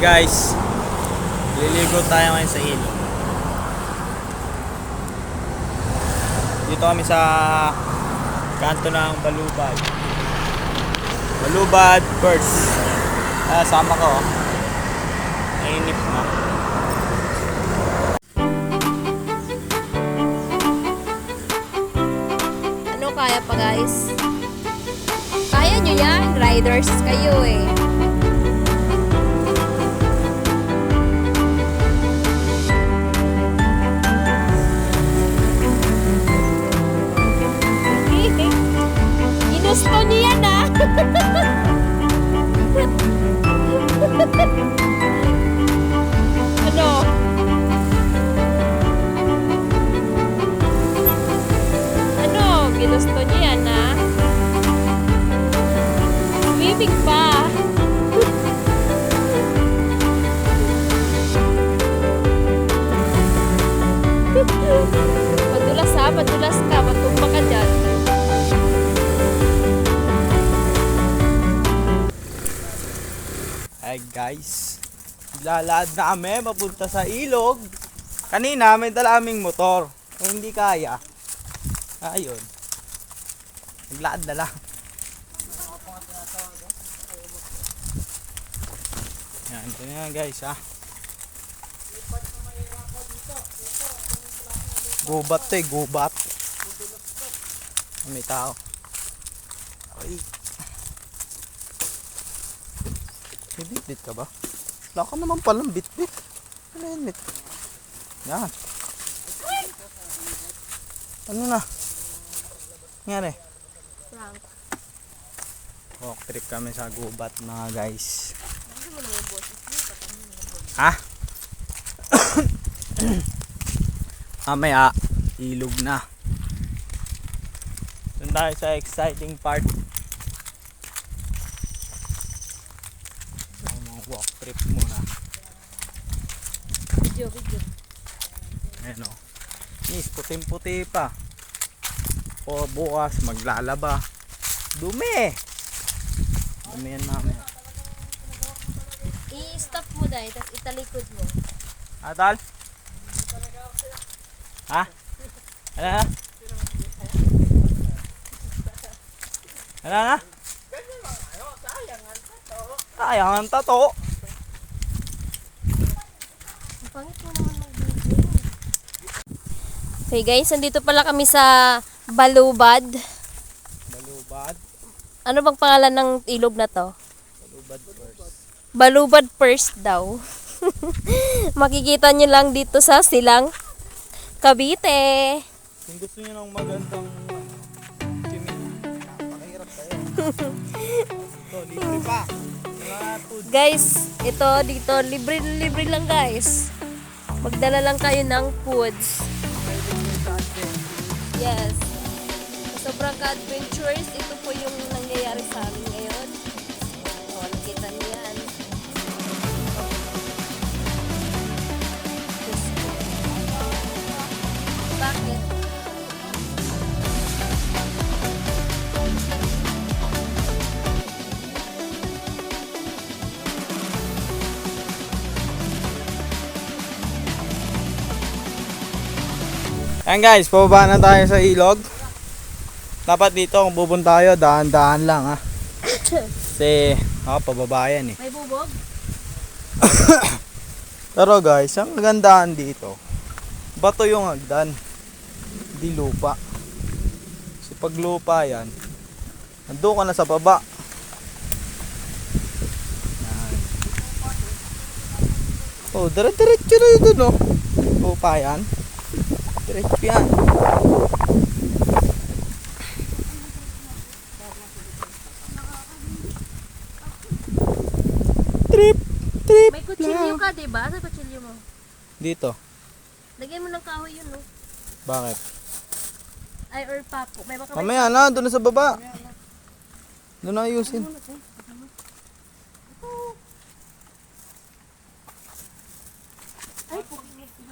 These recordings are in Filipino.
Guys, liligo tayo ngayon sa ilog. Dito kami sa kanto ng Balubad. Balubad first. Sama ko. Nainip na. Ano kaya pa guys? Kaya nyo yan? Riders kayo eh. Ginusto niyo yan ah! Ano? Ano? Ginusto niyo yan ah? Swimming pa! Madulas ha, madulas ka, matumba ka dyan. Hi guys, lalad na kami papunta sa ilog. Kanina may dala aming motor, hindi kaya. Ayun, naglakad na lang. Yan, ito na yan guys ha. Gubat to eh, gubat. May tao. Ay. May bitbit ka ba? Wala ka naman palang bitbit. Ano yan, bit? Yan. Ano na? Nangyari? Prank. Walk trip kami sa gubat mga guys. Ha? Mamaya, ilog na. Doon tayo sa exciting part. Walk trip muna. Video. Ayan o. Is, puting-puti pa. O bukas, maglalaba. Dumi! Dumi yan namin. I-stop mo dahil, tapos italikod mo. Atal? Ha? Ano na? Ano na? Sayang ang tato. Ang pangit mo naman mag-video. Okay guys, nandito pala kami sa Balubad. Balubad? Ano bang pangalan ng ilog na to? Balubad first. Balubad first daw. Makikita nyo lang dito sa Silang Cavite. Kung gusto nyo ng magandang swimming, napakahirap tayo. Ito, libre pa. Guys, ito dito, libre lang guys. Magdala lang kayo ng foods. Yes. Sobrang ka-adventurous, ito po yung nangyayari sa amin ngayon. O, nakita niyo yan. Bakit? Ayan guys, pababa na tayo sa ilog. Dapat dito kung pupunta tayo, dahan-dahan lang ha. Kasi, pababa yan eh. May bubog? Pero guys, ang kagandahan dito, bato yung hagdan, hindi lupa. Kasi pag lupa yan, nandun ka na sa baba. Yan. Oh, dire-diretso na yun dun oh. Lupa yan. Diretso yan. Trip. May kutsilyo ka, diba? Sa kutsilyo mo. Dito. Lagyan mo ng kahoy yun, no? Bakit? Ay, or papo. May baka Mamaya na, doon na sa baba. Doon na ayusin.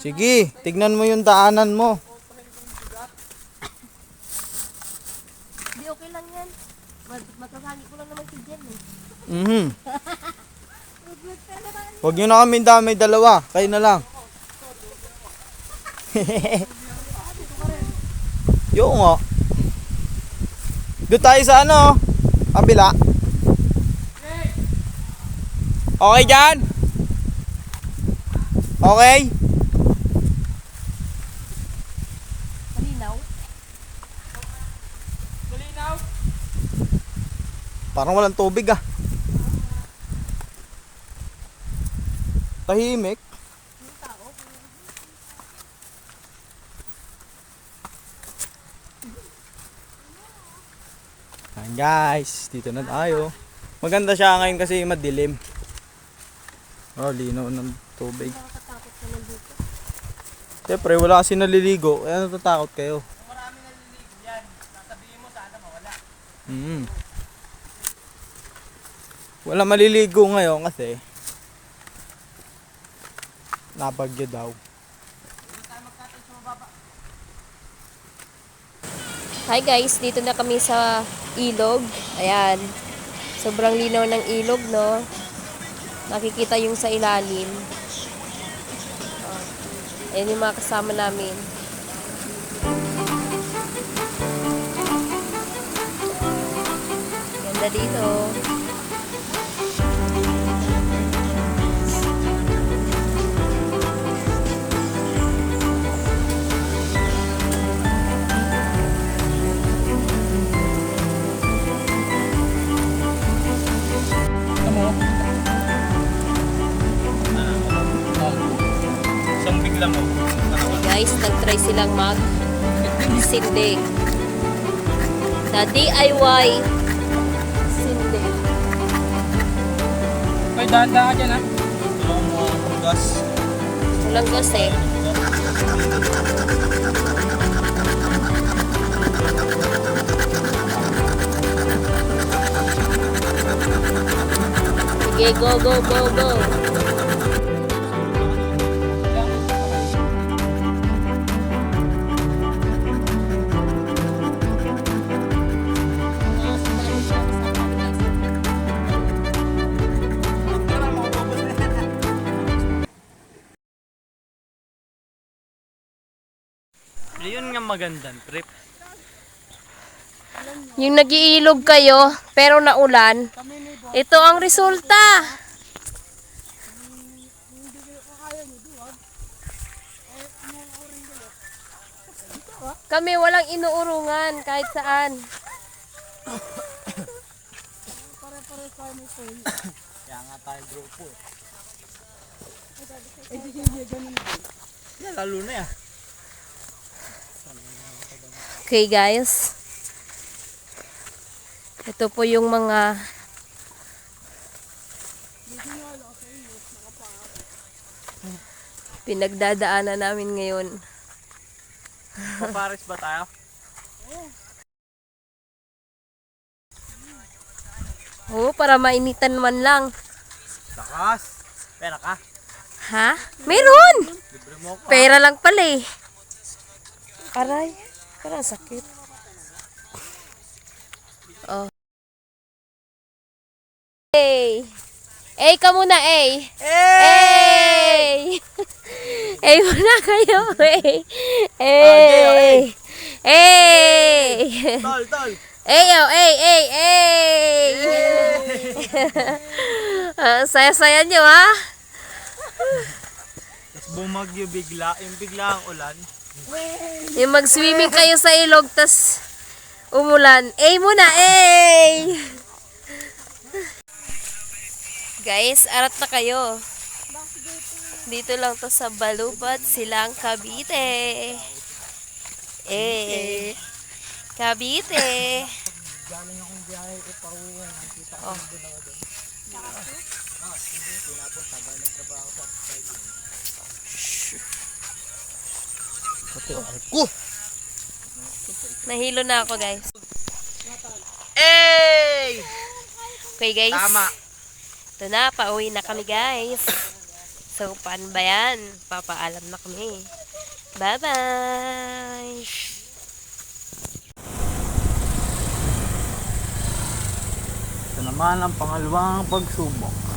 Sige, tignan mo yung daanan mo. Di okay lang yan. Matasagi ko lang naman si Jen eh. Mhm. Good ka naman. Huwag nyo na kami damay dalawa. Kayo na lang. Yung nga. Doon tayo sa ano? Kabila. Okay dyan? Okay? Malinaw. Parang walang tubig ah. Tahimik. Ayan guys, dito na tayo. Maganda siya ngayon kasi madilim. Oh, linaw ng tubig. Nakakatakot naman dito. Siyempre, wala kasi naliligo. Kaya natatakot kayo. Kung marami naliligo yan, sasabihin mo sana mawala. Wala maliligo ngayon kasi nabagyo daw. Hi guys, dito na kami sa ilog. Ayan. Sobrang linaw ng ilog, no? Nakikita yung sa ilalim. Oh. Ayan yung mga kasama namin. Ganda dito. Isang bigla mo. Guys, nag-try silang sindi. Na DIY sindi. May dahan-dahan ka dyan ha. Tulungan mo ang gas. Walang gas eh. Sige, go, go, go, go. Yun nga magandang trip. Yung nag-iilog kayo, pero naulan, ito ang resulta. Kami walang inuurungan kahit saan. Kaya nga tayo grupo eh. Yan, lalo na yan. Okay guys. Ito po yung mga pinagdadaanan namin ngayon. Papares ba tayo? Oo, para mainitan man lang. Takas. Pera ka. Ha? Meron! Libre mo ako. Pera lang pala eh. Aray, parang sakit. Oh. Hey! Hey ka muna, hey! Hey! Hey muna kayo, hey! Hey! Hey! Tol, tol. Hey, oh, hey, hey, hey! Saya-saya nyo, ha? Tapos bumagyo bigla. Yung bigla ang ulan. Yung mag-swimming kayo sa ilog, tas umulan. Eh muna, eh! Guys, arat na kayo. Dito lang to sa Balubat, Silang Cavite. Eh, Cavite. Oh. Nahilo na ako, guys. Hey! Okay, guys. Tama. Ito na, pauwi na kami, guys. So, paano ba yan? Papaalam na kami. Bye-bye! Ito naman ang pangalawang pagsubok.